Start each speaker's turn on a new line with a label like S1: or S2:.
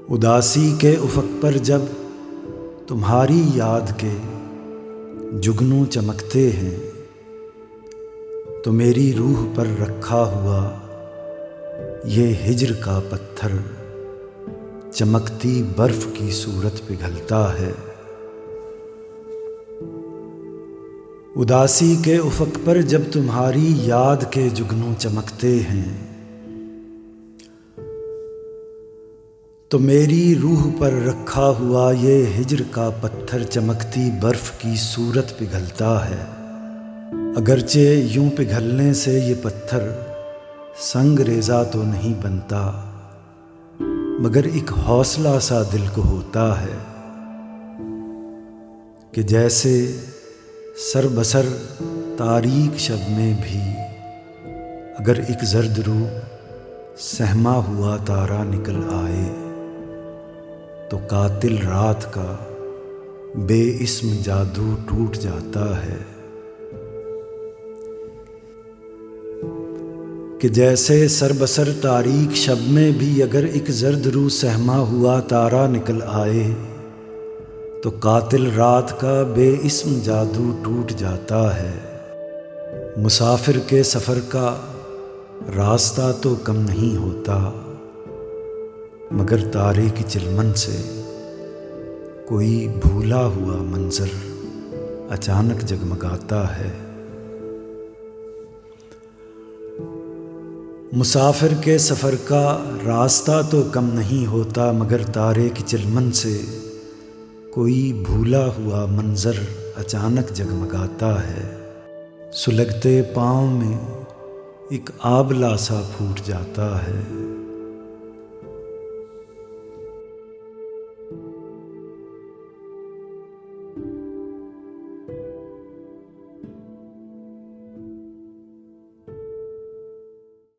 S1: उदासी के उफ़क़ पर जब तुम्हारी याद के जुगनू चमकते हैं, तो मेरी रूह पर रखा हुआ ये हिज्र का पत्थर चमकती बर्फ़ की सूरत पिघलता है। उदासी के उफ़क़ पर जब तुम्हारी याद के जुगनू चमकते हैं, तो मेरी रूह पर रखा हुआ ये हिज्र का पत्थर चमकती बर्फ़ की सूरत पिघलता है। अगरचे यूं पिघलने से ये पत्थर संग रेज़ा तो नहीं बनता, मगर एक हौसला सा दिल को होता है कि जैसे सर बसर तारीक शब में भी अगर एक जर्द रूह सहमा हुआ तारा निकल आए, तो कातिल रात का बेइस्म जादू टूट जाता है। कि जैसे सरबसर तारीक शब में भी अगर एक जर्द रूह सहमा हुआ तारा निकल आए, तो कातिल रात का बेइस्म जादू टूट जाता है। मुसाफिर के सफ़र का रास्ता तो कम नहीं होता, मगर तारे की चिलमन से कोई भूला हुआ मंजर अचानक जगमगाता है। मुसाफिर के सफ़र का रास्ता तो कम नहीं होता, मगर तारे की चिलमन से कोई भूला हुआ मंजर अचानक जगमगाता है। सुलगते पाँव में एक आबला सा फूट जाता है।